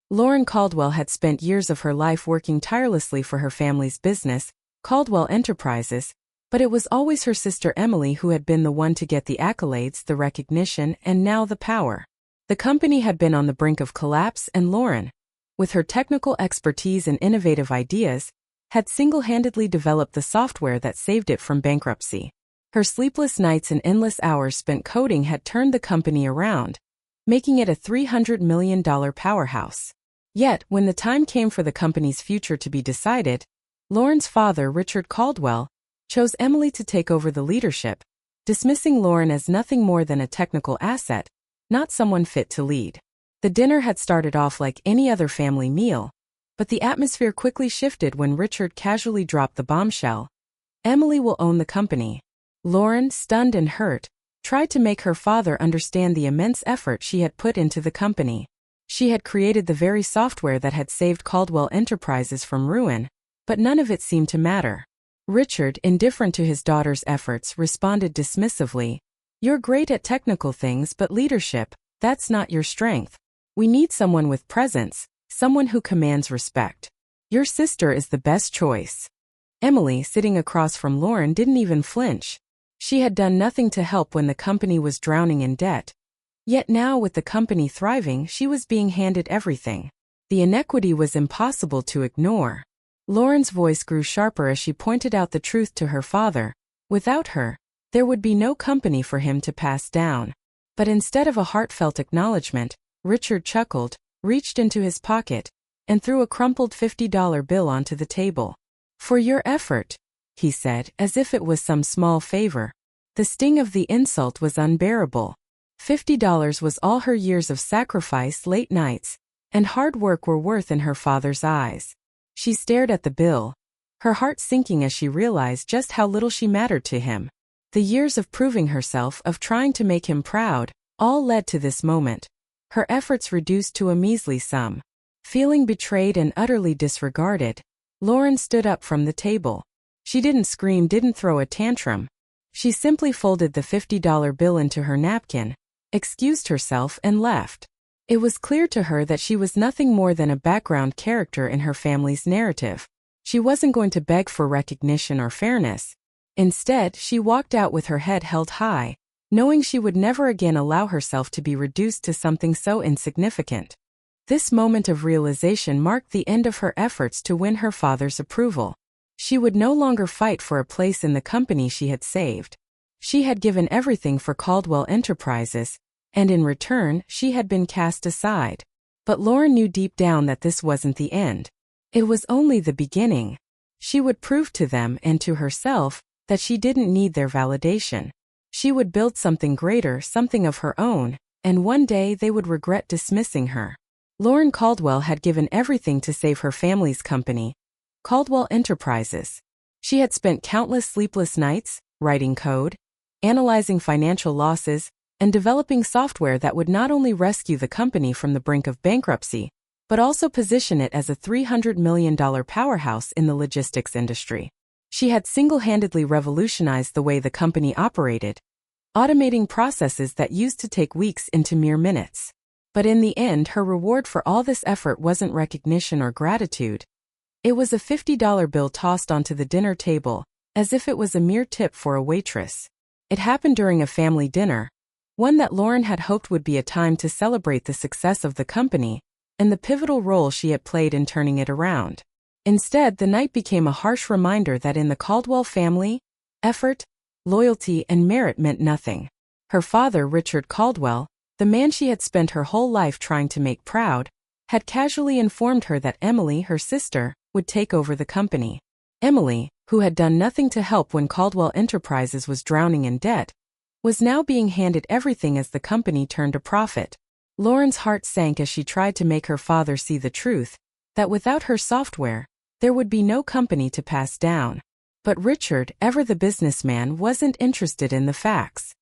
Lauren Caldwell had spent years of her life working tirelessly for her family's business, Caldwell Enterprises, but it was always her sister Emily who had been the one to get the accolades, the recognition, and now the power. The company had been on the brink of collapse, and Lauren, with her technical expertise and innovative ideas, had single-handedly developed the software that saved it from bankruptcy. Her sleepless nights and endless hours spent coding had turned the company around, making it a $300 million powerhouse. Yet, when the time came for the company's future to be decided, Lauren's father, Richard Caldwell, chose Emily to take over the leadership, dismissing Lauren as nothing more than a technical asset, not someone fit to lead. The dinner had started off like any other family meal, but the atmosphere quickly shifted when Richard casually dropped the bombshell. Emily will own the company. Lauren, stunned and hurt, tried to make her father understand the immense effort she had put into the company. She had created the very software that had saved Caldwell Enterprises from ruin, but none of it seemed to matter. Richard, indifferent to his daughter's efforts, responded dismissively, "You're great at technical things, but leadership, that's not your strength. We need someone with presence, someone who commands respect. Your sister is the best choice." Emily, sitting across from Lauren, didn't even flinch. She had done nothing to help when the company was drowning in debt. Yet now, with the company thriving, she was being handed everything. The inequity was impossible to ignore. Lauren's voice grew sharper as she pointed out the truth to her father. Without her, there would be no company for him to pass down. But instead of a heartfelt acknowledgement, Richard chuckled, reached into his pocket, and threw a crumpled $50 bill onto the table. "For your effort," he said, as if it was some small favor. The sting of the insult was unbearable. $50 was all her years of sacrifice, late nights, and hard work were worth in her father's eyes. She stared at the bill, her heart sinking as she realized just how little she mattered to him. The years of proving herself, of trying to make him proud, all led to this moment. Her efforts reduced to a measly sum. Feeling betrayed and utterly disregarded, Lauren stood up from the table. She didn't scream, didn't throw a tantrum. She simply folded the $50 bill into her napkin, excused herself, and left. It was clear to her that she was nothing more than a background character in her family's narrative. She wasn't going to beg for recognition or fairness. Instead, she walked out with her head held high, knowing she would never again allow herself to be reduced to something so insignificant. This moment of realization marked the end of her efforts to win her father's approval. She would no longer fight for a place in the company she had saved. She had given everything for Caldwell Enterprises, and in return, she had been cast aside. But Lauren knew deep down that this wasn't the end. It was only the beginning. She would prove to them and to herself that she didn't need their validation. She would build something greater, something of her own, and one day they would regret dismissing her. Lauren Caldwell had given everything to save her family's company, Caldwell Enterprises. She had spent countless sleepless nights, writing code, analyzing financial losses, and developing software that would not only rescue the company from the brink of bankruptcy, but also position it as a $300 million powerhouse in the logistics industry. She had single-handedly revolutionized the way the company operated, automating processes that used to take weeks into mere minutes. But in the end, her reward for all this effort wasn't recognition or gratitude. It was a $50 bill tossed onto the dinner table, as if it was a mere tip for a waitress. It happened during a family dinner, one that Lauren had hoped would be a time to celebrate the success of the company and the pivotal role she had played in turning it around. Instead, the night became a harsh reminder that in the Caldwell family, effort, loyalty, and merit meant nothing. Her father, Richard Caldwell, the man she had spent her whole life trying to make proud, had casually informed her that Emily, her sister, would take over the company. Emily, who had done nothing to help when Caldwell Enterprises was drowning in debt, was now being handed everything as the company turned a profit. Lauren's heart sank as she tried to make her father see the truth, that without her software, there would be no company to pass down. But Richard, ever the businessman, wasn't interested in the facts.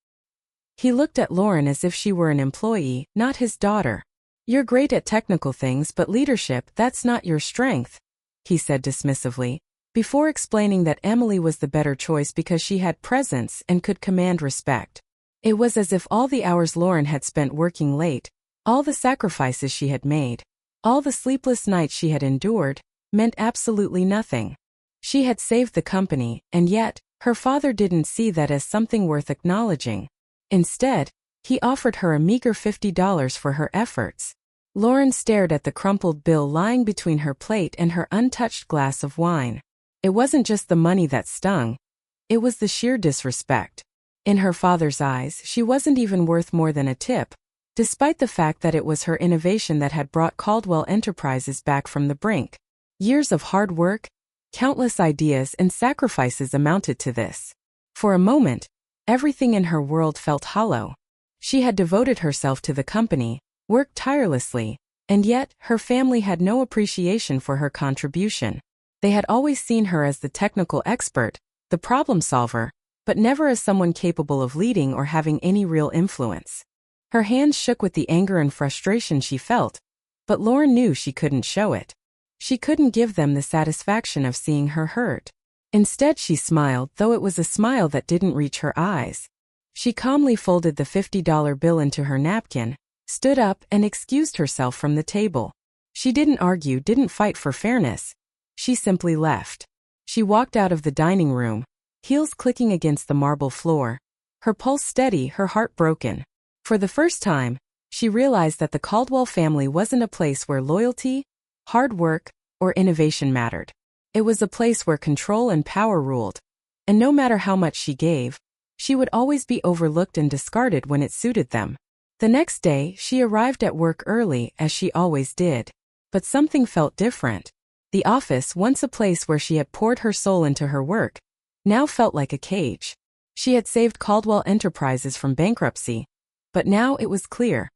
He looked at Lauren as if she were an employee, not his daughter. "You're great at technical things, but leadership, that's not your strength," he said dismissively, before explaining that Emily was the better choice because she had presence and could command respect. It was as if all the hours Lauren had spent working late, all the sacrifices she had made, All the sleepless nights she had endured meant absolutely nothing. She had saved the company, and yet, her father didn't see that as something worth acknowledging. Instead, he offered her a meager $50 for her efforts. Lauren stared at the crumpled bill lying between her plate and her untouched glass of wine. It wasn't just the money that stung. It was the sheer disrespect. In her father's eyes, she wasn't even worth more than a tip, despite the fact that it was her innovation that had brought Caldwell Enterprises back from the brink. Years of hard work, countless ideas and sacrifices amounted to this. For a moment, everything in her world felt hollow. She had devoted herself to the company, worked tirelessly, and yet, her family had no appreciation for her contribution. They had always seen her as the technical expert, the problem solver, but never as someone capable of leading or having any real influence. Her hands shook with the anger and frustration she felt, but Lauren knew she couldn't show it. She couldn't give them the satisfaction of seeing her hurt. Instead, she smiled, though it was a smile that didn't reach her eyes. She calmly folded the $50 bill into her napkin, stood up, and excused herself from the table. She didn't argue, didn't fight for fairness. She simply left. She walked out of the dining room, heels clicking against the marble floor, her pulse steady, her heart broken. For the first time, she realized that the Caldwell family wasn't a place where loyalty, hard work, or innovation mattered. It was a place where control and power ruled, and no matter how much she gave, she would always be overlooked and discarded when it suited them. The next day, she arrived at work early, as she always did. But something felt different. The office, once a place where she had poured her soul into her work, now felt like a cage. She had saved Caldwell Enterprises from bankruptcy, but now it was clear.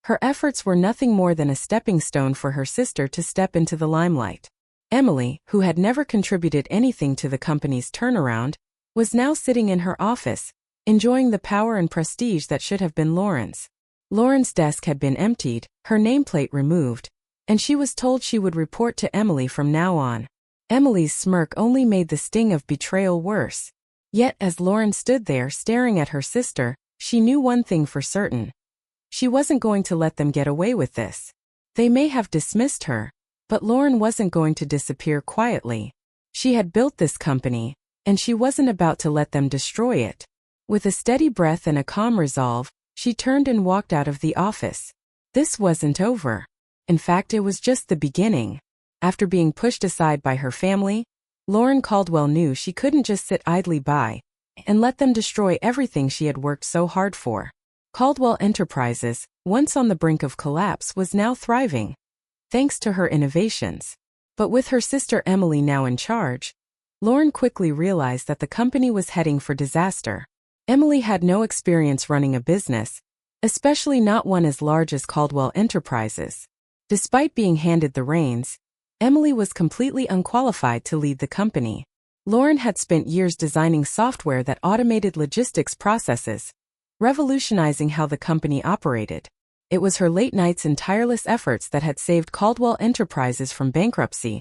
Her efforts were nothing more than a stepping stone for her sister to step into the limelight. Emily, who had never contributed anything to the company's turnaround, was now sitting in her office, enjoying the power and prestige that should have been Lauren's. Lauren's desk had been emptied, her nameplate removed, and she was told she would report to Emily from now on. Emily's smirk only made the sting of betrayal worse. Yet as Lauren stood there staring at her sister, she knew one thing for certain. She wasn't going to let them get away with this. They may have dismissed her, but Lauren wasn't going to disappear quietly. She had built this company, and she wasn't about to let them destroy it. With a steady breath and a calm resolve, she turned and walked out of the office. This wasn't over. In fact, it was just the beginning. After being pushed aside by her family, Lauren Caldwell knew she couldn't just sit idly by and let them destroy everything she had worked so hard for. Caldwell Enterprises, once on the brink of collapse, was now thriving, thanks to her innovations. But with her sister Emily now in charge, Lauren quickly realized that the company was heading for disaster. Emily had no experience running a business, especially not one as large as Caldwell Enterprises. Despite being handed the reins, Emily was completely unqualified to lead the company. Lauren had spent years designing software that automated logistics processes, revolutionizing how the company operated. It was her late nights and tireless efforts that had saved Caldwell Enterprises from bankruptcy,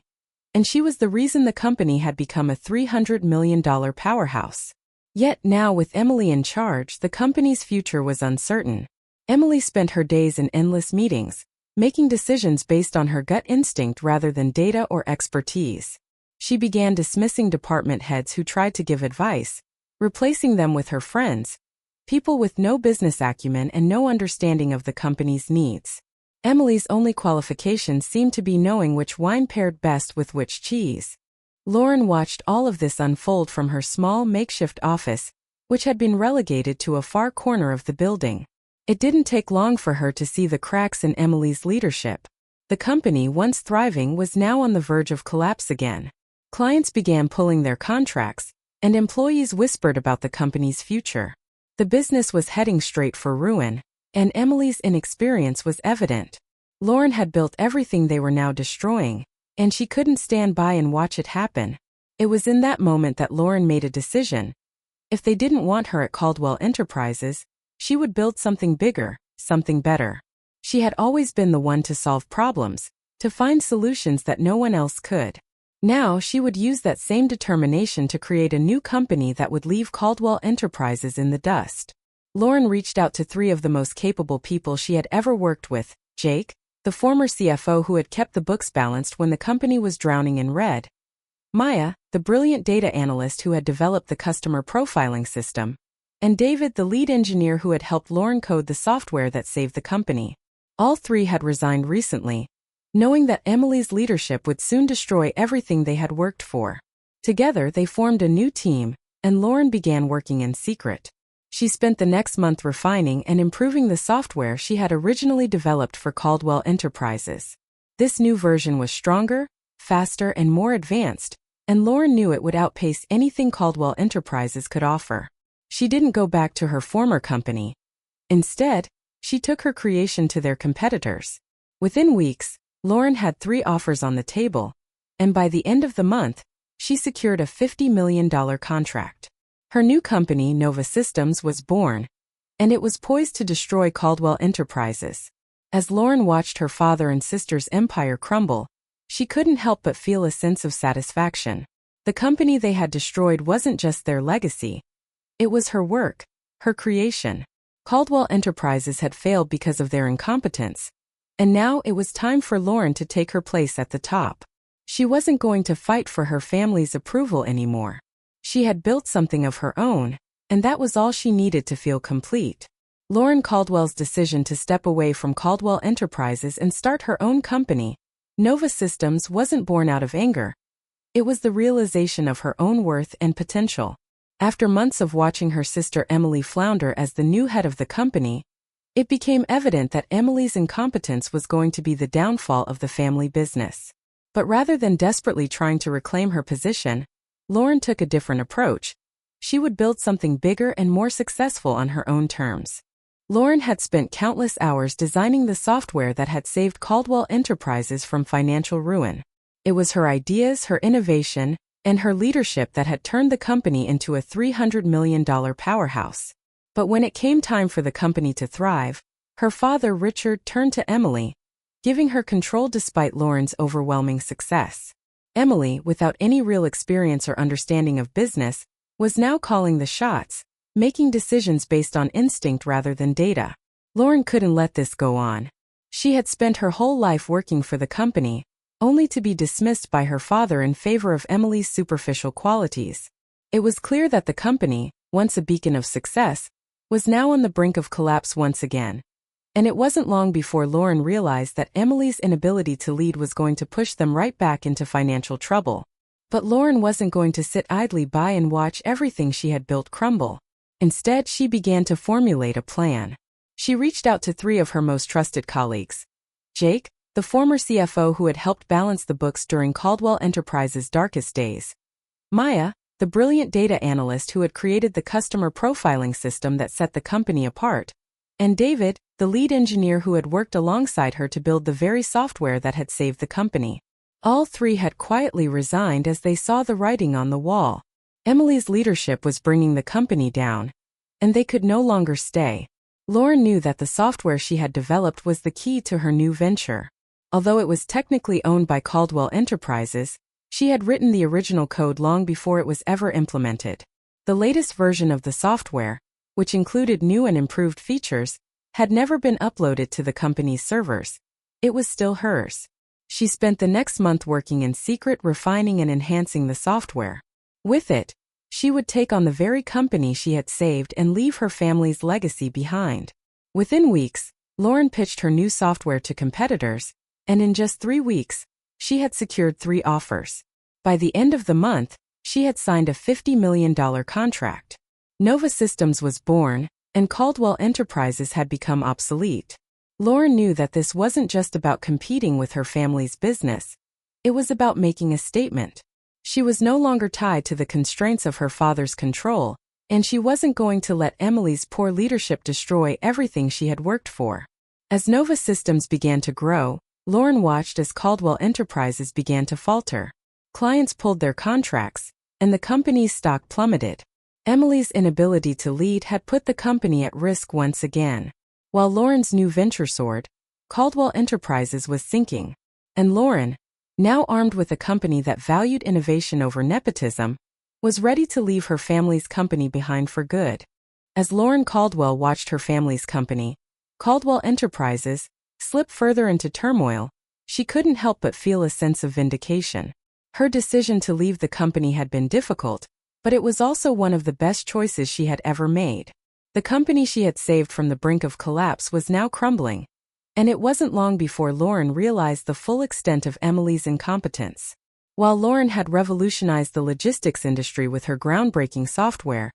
and she was the reason the company had become a $300 million powerhouse. Yet now, with Emily in charge, the company's future was uncertain. Emily spent her days in endless meetings, making decisions based on her gut instinct rather than data or expertise. She began dismissing department heads who tried to give advice, replacing them with her friends, people with no business acumen and no understanding of the company's needs. Emily's only qualification seemed to be knowing which wine paired best with which cheese. Lauren watched all of this unfold from her small makeshift office, which had been relegated to a far corner of the building. It didn't take long for her to see the cracks in Emily's leadership. The company, once thriving, was now on the verge of collapse again. Clients began pulling their contracts, and employees whispered about the company's future. The business was heading straight for ruin, and Emily's inexperience was evident. Lauren had built everything they were now destroying, and she couldn't stand by and watch it happen. It was in that moment that Lauren made a decision. If they didn't want her at Caldwell Enterprises, she would build something bigger, something better. She had always been the one to solve problems, to find solutions that no one else could. Now she would use that same determination to create a new company that would leave Caldwell Enterprises in the dust. Lauren reached out to 3 of the most capable people she had ever worked with: Jake, the former CFO who had kept the books balanced when the company was drowning in red. Maya, the brilliant data analyst who had developed the customer profiling system. And David, the lead engineer who had helped Lauren code the software that saved the company. All three had resigned recently, knowing that Emily's leadership would soon destroy everything they had worked for. Together they formed a new team, and Lauren began working in secret. She spent the next month refining and improving the software she had originally developed for Caldwell Enterprises. This new version was stronger, faster, and more advanced, and Lauren knew it would outpace anything Caldwell Enterprises could offer. She didn't go back to her former company. Instead, she took her creation to their competitors. Within weeks, Lauren had 3 offers on the table, and by the end of the month, she secured a $50 million contract. Her new company, Nova Systems, was born, and it was poised to destroy Caldwell Enterprises. As Lauren watched her father and sister's empire crumble, she couldn't help but feel a sense of satisfaction. The company they had destroyed wasn't just their legacy. It was her work, her creation. Caldwell Enterprises had failed because of their incompetence, and now it was time for Lauren to take her place at the top. She wasn't going to fight for her family's approval anymore. She had built something of her own, and that was all she needed to feel complete. Lauren Caldwell's decision to step away from Caldwell Enterprises and start her own company, Nova Systems, wasn't born out of anger. It was the realization of her own worth and potential. After months of watching her sister Emily flounder as the new head of the company, it became evident that Emily's incompetence was going to be the downfall of the family business. But rather than desperately trying to reclaim her position, Lauren took a different approach. She would build something bigger and more successful on her own terms. Lauren had spent countless hours designing the software that had saved Caldwell Enterprises from financial ruin. It was her ideas, her innovation, and her leadership that had turned the company into a $300 million powerhouse. But when it came time for the company to thrive, her father Richard turned to Emily, giving her control despite Lauren's overwhelming success. Emily, without any real experience or understanding of business, was now calling the shots, making decisions based on instinct rather than data. Lauren couldn't let this go on. She had spent her whole life working for the company, only to be dismissed by her father in favor of Emily's superficial qualities. It was clear that the company, once a beacon of success, was now on the brink of collapse once again. And it wasn't long before Lauren realized that Emily's inability to lead was going to push them right back into financial trouble. But Lauren wasn't going to sit idly by and watch everything she had built crumble. Instead, she began to formulate a plan. She reached out to 3 of her most trusted colleagues. Jake, the former CFO who had helped balance the books during Caldwell Enterprises' darkest days. Maya, the brilliant data analyst who had created the customer profiling system that set the company apart. And David, the lead engineer who had worked alongside her to build the very software that had saved the company. All 3 had quietly resigned as they saw the writing on the wall. Emily's leadership was bringing the company down, and they could no longer stay. Lauren knew that the software she had developed was the key to her new venture. Although it was technically owned by Caldwell Enterprises, she had written the original code long before it was ever implemented. The latest version of the software, which included new and improved features, had never been uploaded to the company's servers. It was still hers. She spent the next month working in secret, refining and enhancing the software. With it, she would take on the very company she had saved and leave her family's legacy behind. Within weeks, Lauren pitched her new software to competitors, and in just 3 weeks, she had secured 3 offers. By the end of the month, she had signed a $50 million contract. Nova Systems was born, and Caldwell Enterprises had become obsolete. Lauren knew that this wasn't just about competing with her family's business. It was about making a statement. She was no longer tied to the constraints of her father's control, and she wasn't going to let Emily's poor leadership destroy everything she had worked for. As Nova Systems began to grow, Lauren watched as Caldwell Enterprises began to falter. Clients pulled their contracts, and the company's stock plummeted. Emily's inability to lead had put the company at risk once again. While Lauren's new venture soared, Caldwell Enterprises was sinking. And Lauren, now armed with a company that valued innovation over nepotism, was ready to leave her family's company behind for good. As Lauren Caldwell watched her family's company, Caldwell Enterprises, slip further into turmoil, she couldn't help but feel a sense of vindication. Her decision to leave the company had been difficult, but it was also one of the best choices she had ever made. The company she had saved from the brink of collapse was now crumbling, and it wasn't long before Lauren realized the full extent of Emily's incompetence. While Lauren had revolutionized the logistics industry with her groundbreaking software,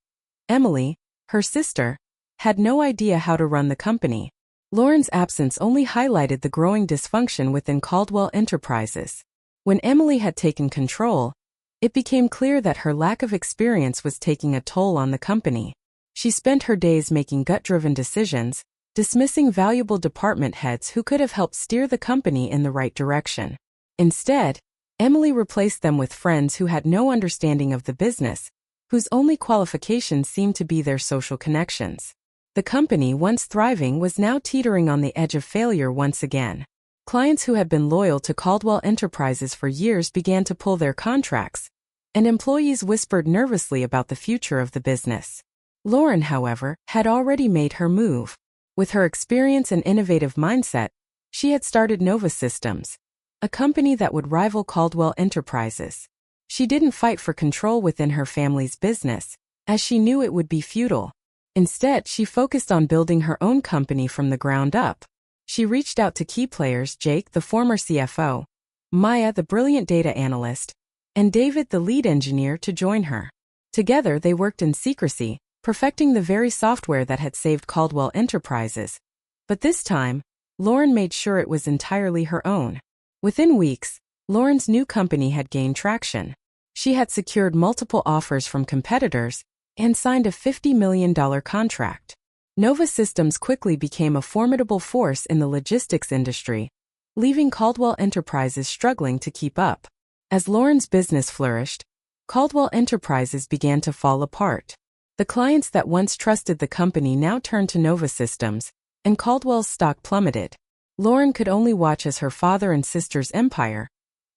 Emily, her sister, had no idea how to run the company. Lauren's absence only highlighted the growing dysfunction within Caldwell Enterprises. When Emily had taken control, it became clear that her lack of experience was taking a toll on the company. She spent her days making gut-driven decisions, dismissing valuable department heads who could have helped steer the company in the right direction. Instead, Emily replaced them with friends who had no understanding of the business, whose only qualifications seemed to be their social connections. The company, once thriving, was now teetering on the edge of failure once again. Clients who had been loyal to Caldwell Enterprises for years began to pull their contracts, and employees whispered nervously about the future of the business. Lauren, however, had already made her move. With her experience and innovative mindset, she had started Nova Systems, a company that would rival Caldwell Enterprises. She didn't fight for control within her family's business, as she knew it would be futile. Instead, she focused on building her own company from the ground up. She reached out to key players: Jake, the former CFO, Maya, the brilliant data analyst, and David, the lead engineer, to join her. Together, they worked in secrecy, perfecting the very software that had saved Caldwell Enterprises. But this time, Lauren made sure it was entirely her own. Within weeks, Lauren's new company had gained traction. She had secured multiple offers from competitors and signed a $50 million contract. Nova Systems quickly became a formidable force in the logistics industry, leaving Caldwell Enterprises struggling to keep up. As Lauren's business flourished, Caldwell Enterprises began to fall apart. The clients that once trusted the company now turned to Nova Systems, and Caldwell's stock plummeted. Lauren could only watch as her father and sister's empire,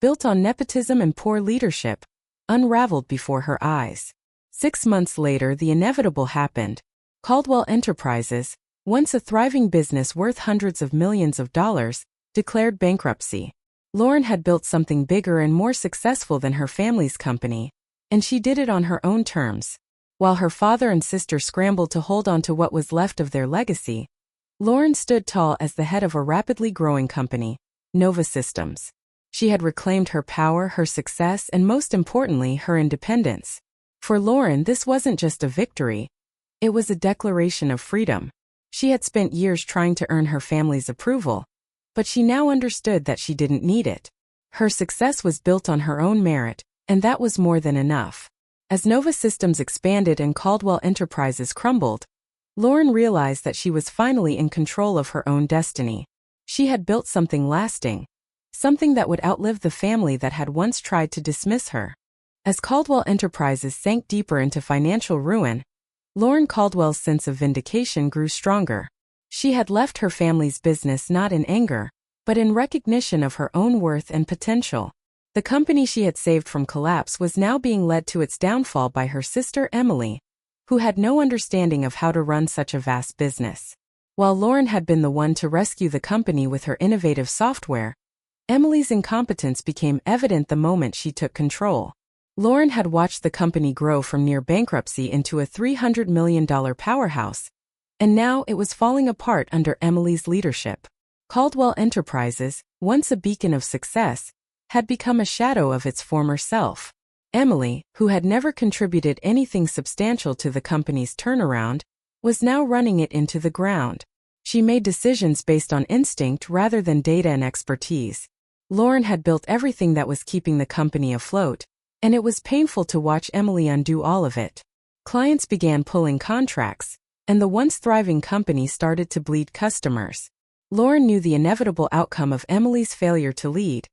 built on nepotism and poor leadership, unraveled before her eyes. 6 months later, the inevitable happened. Caldwell Enterprises, once a thriving business worth hundreds of millions of dollars, declared bankruptcy. Lauren had built something bigger and more successful than her family's company, and she did it on her own terms. While her father and sister scrambled to hold on to what was left of their legacy, Lauren stood tall as the head of a rapidly growing company, Nova Systems. She had reclaimed her power, her success, and most importantly, her independence. For Lauren, this wasn't just a victory. It was a declaration of freedom. She had spent years trying to earn her family's approval, but she now understood that she didn't need it. Her success was built on her own merit, and that was more than enough. As Nova Systems expanded and Caldwell Enterprises crumbled, Lauren realized that she was finally in control of her own destiny. She had built something lasting, something that would outlive the family that had once tried to dismiss her. As Caldwell Enterprises sank deeper into financial ruin, Lauren Caldwell's sense of vindication grew stronger. She had left her family's business not in anger, but in recognition of her own worth and potential. The company she had saved from collapse was now being led to its downfall by her sister Emily, who had no understanding of how to run such a vast business. While Lauren had been the one to rescue the company with her innovative software, Emily's incompetence became evident the moment she took control. Lauren had watched the company grow from near bankruptcy into a $300 million powerhouse, and now it was falling apart under Emily's leadership. Caldwell Enterprises, once a beacon of success, had become a shadow of its former self. Emily, who had never contributed anything substantial to the company's turnaround, was now running it into the ground. She made decisions based on instinct rather than data and expertise. Lauren had built everything that was keeping the company afloat, and it was painful to watch Emily undo all of it. Clients began pulling contracts, and the once thriving company started to bleed customers. Lauren knew the inevitable outcome of Emily's failure to lead,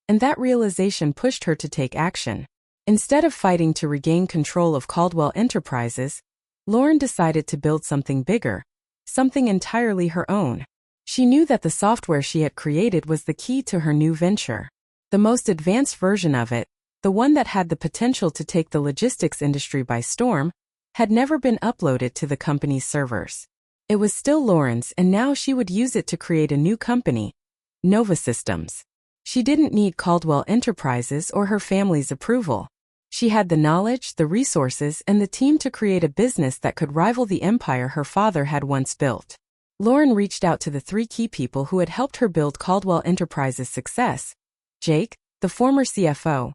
and that realization pushed her to take action. Instead of fighting to regain control of Caldwell Enterprises, Lauren decided to build something bigger, something entirely her own. She knew that the software she had created was the key to her new venture. The most advanced version of it, the one that had the potential to take the logistics industry by storm, had never been uploaded to the company's servers. It was still Lauren's, and now she would use it to create a new company, Nova Systems. She didn't need Caldwell Enterprises or her family's approval. She had the knowledge, the resources, and the team to create a business that could rival the empire her father had once built. Lauren reached out to the three key people who had helped her build Caldwell Enterprises' success: Jake, the former CFO,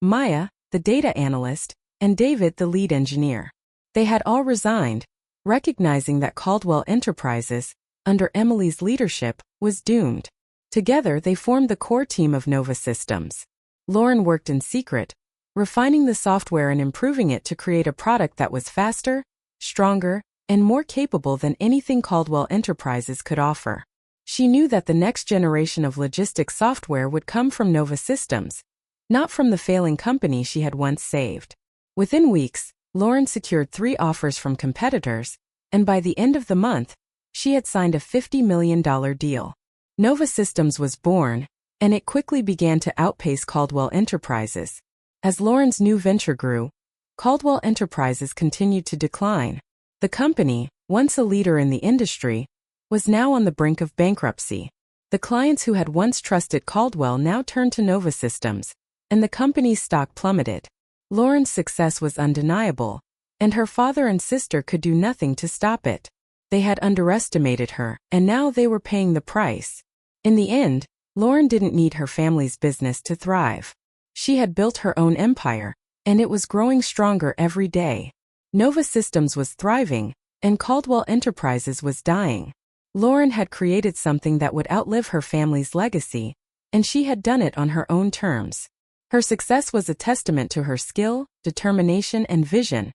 Maya, the data analyst, and David, the lead engineer. They had all resigned, recognizing that Caldwell Enterprises, under Emily's leadership, was doomed. Together they formed the core team of Nova Systems. Lauren worked in secret, refining the software and improving it to create a product that was faster, stronger, and more capable than anything Caldwell Enterprises could offer. She knew that the next generation of logistics software would come from Nova Systems, not from the failing company she had once saved. Within weeks, Lauren secured 3 offers from competitors, and by the end of the month, she had signed a $50 million deal. Nova Systems was born, and it quickly began to outpace Caldwell Enterprises. As Lauren's new venture grew, Caldwell Enterprises continued to decline. The company, once a leader in the industry, was now on the brink of bankruptcy. The clients who had once trusted Caldwell now turned to Nova Systems, and the company's stock plummeted. Lauren's success was undeniable, and her father and sister could do nothing to stop it. They had underestimated her, and now they were paying the price. In the end, Lauren didn't need her family's business to thrive. She had built her own empire, and it was growing stronger every day. Nova Systems was thriving, and Caldwell Enterprises was dying. Lauren had created something that would outlive her family's legacy, and she had done it on her own terms. Her success was a testament to her skill, determination, and vision,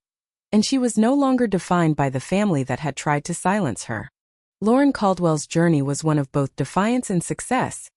and she was no longer defined by the family that had tried to silence her. Lauren Caldwell's journey was one of both defiance and success,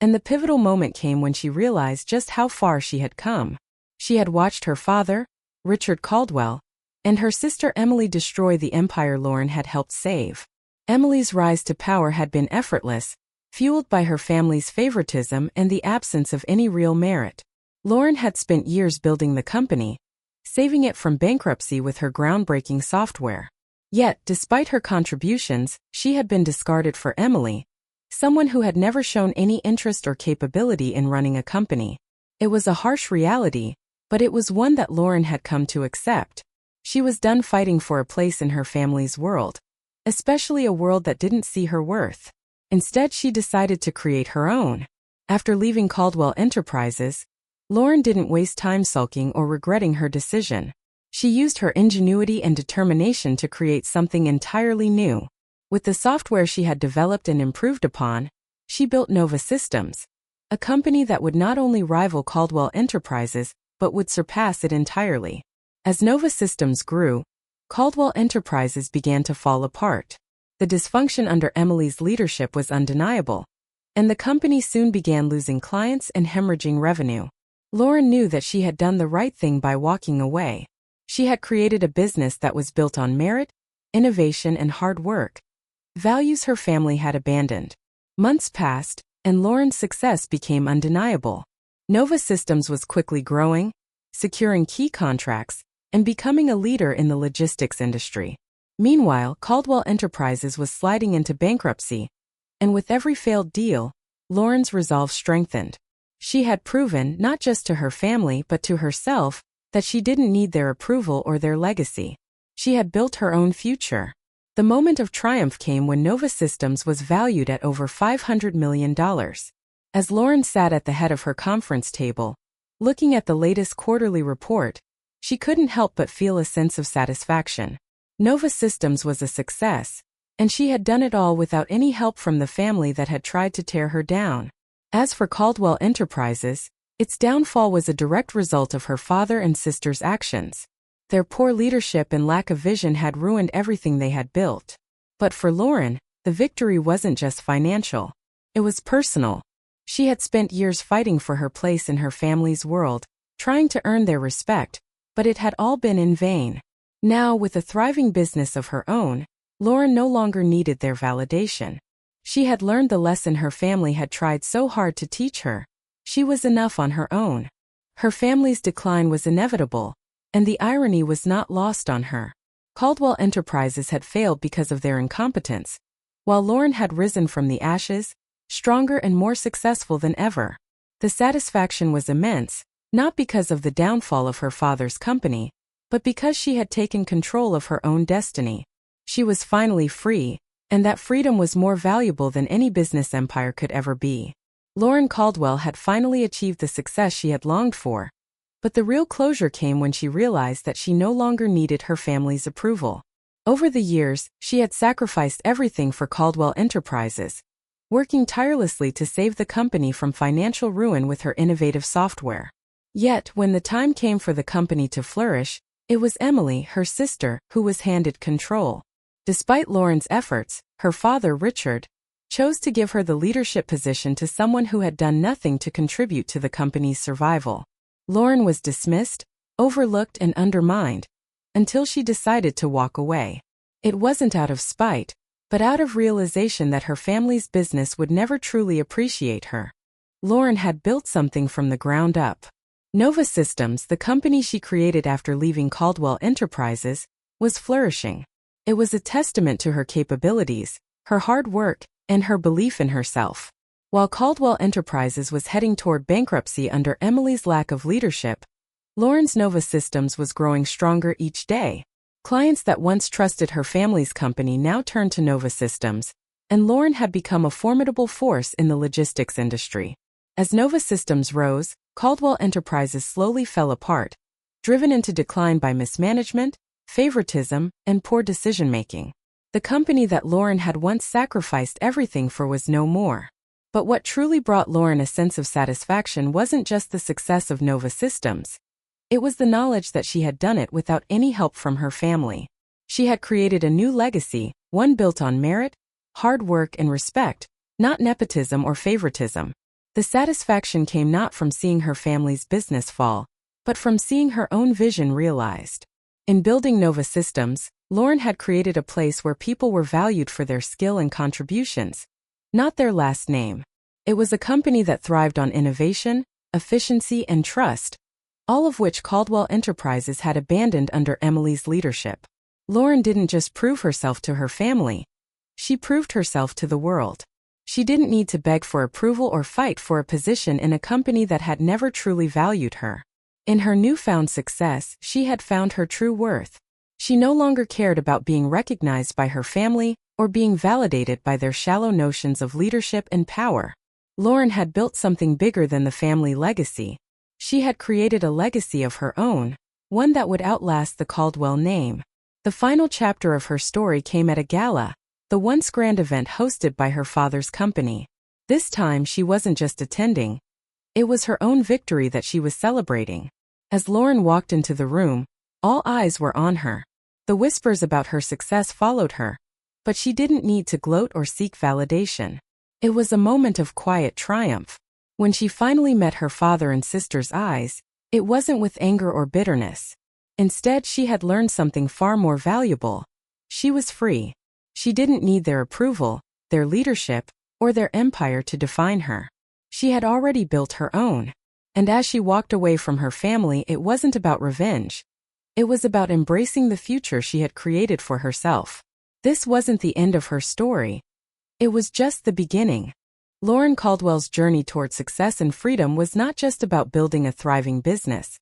and the pivotal moment came when she realized just how far she had come. She had watched her father, Richard Caldwell, and her sister Emily destroy the empire Lauren had helped save. Emily's rise to power had been effortless, fueled by her family's favoritism and the absence of any real merit. Lauren had spent years building the company, saving it from bankruptcy with her groundbreaking software. Yet, despite her contributions, she had been discarded for Emily, someone who had never shown any interest or capability in running a company. It was a harsh reality, but it was one that Lauren had come to accept. She was done fighting for a place in her family's world, especially a world that didn't see her worth. Instead, she decided to create her own. After leaving Caldwell Enterprises, Lauren didn't waste time sulking or regretting her decision. She used her ingenuity and determination to create something entirely new. With the software she had developed and improved upon, she built Nova Systems, a company that would not only rival Caldwell Enterprises, but would surpass it entirely. As Nova Systems grew, Caldwell Enterprises began to fall apart. The dysfunction under Emily's leadership was undeniable, and the company soon began losing clients and hemorrhaging revenue. Lauren knew that she had done the right thing by walking away. She had created a business that was built on merit, innovation, and hard work, values her family had abandoned. Months passed, and Lauren's success became undeniable. Nova Systems was quickly growing, securing key contracts, and becoming a leader in the logistics industry. Meanwhile, Caldwell Enterprises was sliding into bankruptcy, and with every failed deal, Lauren's resolve strengthened. She had proven, not just to her family but to herself, that she didn't need their approval or their legacy. She had built her own future. The moment of triumph came when Nova Systems was valued at over $500 million. As Lauren sat at the head of her conference table, looking at the latest quarterly report, she couldn't help but feel a sense of satisfaction. Nova Systems was a success, and she had done it all without any help from the family that had tried to tear her down. As for Caldwell Enterprises, its downfall was a direct result of her father and sister's actions. Their poor leadership and lack of vision had ruined everything they had built. But for Lauren, the victory wasn't just financial. It was personal. She had spent years fighting for her place in her family's world, trying to earn their respect, but it had all been in vain. Now, with a thriving business of her own, Lauren no longer needed their validation. She had learned the lesson her family had tried so hard to teach her. She was enough on her own. Her family's decline was inevitable, and the irony was not lost on her. Caldwell Enterprises had failed because of their incompetence, while Lauren had risen from the ashes, stronger and more successful than ever. The satisfaction was immense, not because of the downfall of her father's company, but because she had taken control of her own destiny. She was finally free, and that freedom was more valuable than any business empire could ever be. Lauren Caldwell had finally achieved the success she had longed for. But the real closure came when she realized that she no longer needed her family's approval. Over the years, she had sacrificed everything for Caldwell Enterprises, working tirelessly to save the company from financial ruin with her innovative software. Yet, when the time came for the company to flourish, it was Emily, her sister, who was handed control. Despite Lauren's efforts, her father, Richard, chose to give her the leadership position to someone who had done nothing to contribute to the company's survival. Lauren was dismissed, overlooked, and undermined, until she decided to walk away. It wasn't out of spite, but out of realization that her family's business would never truly appreciate her. Lauren had built something from the ground up. Nova Systems, the company she created after leaving Caldwell Enterprises, was flourishing. It was a testament to her capabilities, her hard work, and her belief in herself. While Caldwell Enterprises was heading toward bankruptcy under Emily's lack of leadership, Lauren's Nova Systems was growing stronger each day. Clients that once trusted her family's company now turned to Nova Systems, and Lauren had become a formidable force in the logistics industry. As Nova Systems rose, Caldwell Enterprises slowly fell apart, driven into decline by mismanagement, favoritism, and poor decision-making. The company that Lauren had once sacrificed everything for was no more. But what truly brought Lauren a sense of satisfaction wasn't just the success of Nova Systems. It was the knowledge that she had done it without any help from her family. She had created a new legacy, one built on merit, hard work, and respect, not nepotism or favoritism. The satisfaction came not from seeing her family's business fall, but from seeing her own vision realized. In building Nova Systems, Lauren had created a place where people were valued for their skill and contributions, not their last name. It was a company that thrived on innovation, efficiency, and trust, all of which Caldwell Enterprises had abandoned under Emily's leadership. Lauren didn't just prove herself to her family. She proved herself to the world. She didn't need to beg for approval or fight for a position in a company that had never truly valued her. In her newfound success, she had found her true worth. She no longer cared about being recognized by her family or being validated by their shallow notions of leadership and power. Lauren had built something bigger than the family legacy. She had created a legacy of her own, one that would outlast the Caldwell name. The final chapter of her story came at a gala, the once grand event hosted by her father's company. This time she wasn't just attending. It was her own victory that she was celebrating. As Lauren walked into the room, all eyes were on her. The whispers about her success followed her, but she didn't need to gloat or seek validation. It was a moment of quiet triumph. When she finally met her father and sister's eyes, it wasn't with anger or bitterness. Instead, she had learned something far more valuable. She was free. She didn't need their approval, their leadership, or their empire to define her. She had already built her own. And as she walked away from her family, it wasn't about revenge. It was about embracing the future she had created for herself. This wasn't the end of her story. It was just the beginning. Lauren Caldwell's journey toward success and freedom was not just about building a thriving business.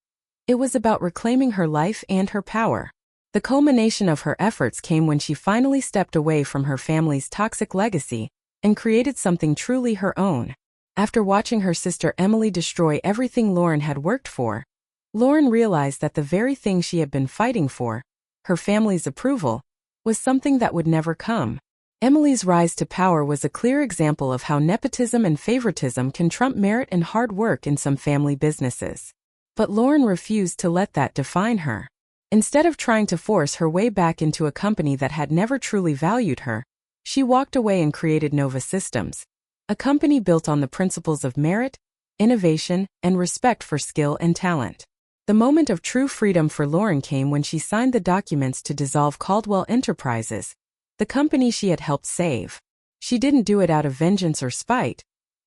It was about reclaiming her life and her power. The culmination of her efforts came when she finally stepped away from her family's toxic legacy and created something truly her own. After watching her sister Emily destroy everything Lauren had worked for, Lauren realized that the very thing she had been fighting for, her family's approval, was something that would never come. Emily's rise to power was a clear example of how nepotism and favoritism can trump merit and hard work in some family businesses. But Lauren refused to let that define her. Instead of trying to force her way back into a company that had never truly valued her, she walked away and created Nova Systems, a company built on the principles of merit, innovation, and respect for skill and talent. The moment of true freedom for Lauren came when she signed the documents to dissolve Caldwell Enterprises, the company she had helped save. She didn't do it out of vengeance or spite.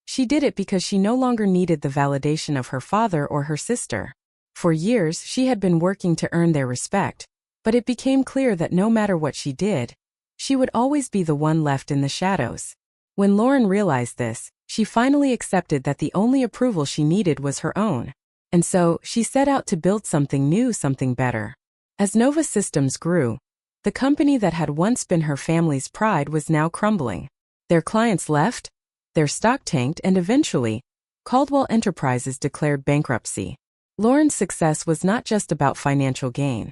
She did it because she no longer needed the validation of her father or her sister. For years, she had been working to earn their respect, but it became clear that no matter what she did, she would always be the one left in the shadows. When Lauren realized this, she finally accepted that the only approval she needed was her own. And so, she set out to build something new, something better. As Nova Systems grew, the company that had once been her family's pride was now crumbling. Their clients left, their stock tanked, and eventually, Caldwell Enterprises declared bankruptcy. Lauren's success was not just about financial gain.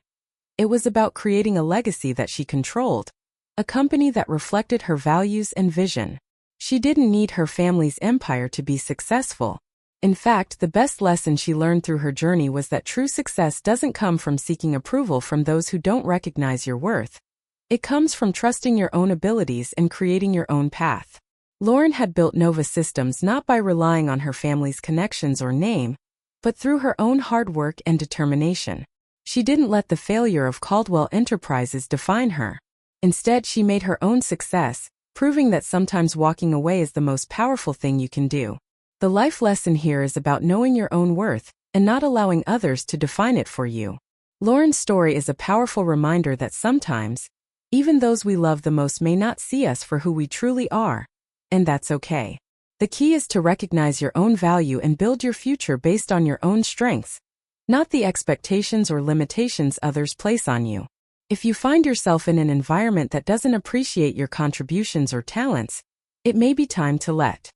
It was about creating a legacy that she controlled, a company that reflected her values and vision. She didn't need her family's empire to be successful. In fact, the best lesson she learned through her journey was that true success doesn't come from seeking approval from those who don't recognize your worth. It comes from trusting your own abilities and creating your own path. Lauren had built Nova Systems not by relying on her family's connections or name, but through her own hard work and determination. She didn't let the failure of Caldwell Enterprises define her. Instead, she made her own success, proving that sometimes walking away is the most powerful thing you can do. The life lesson here is about knowing your own worth and not allowing others to define it for you. Lauren's story is a powerful reminder that sometimes, even those we love the most may not see us for who we truly are, and that's okay. The key is to recognize your own value and build your future based on your own strengths, not the expectations or limitations others place on you. If you find yourself in an environment that doesn't appreciate your contributions or talents, it may be time to let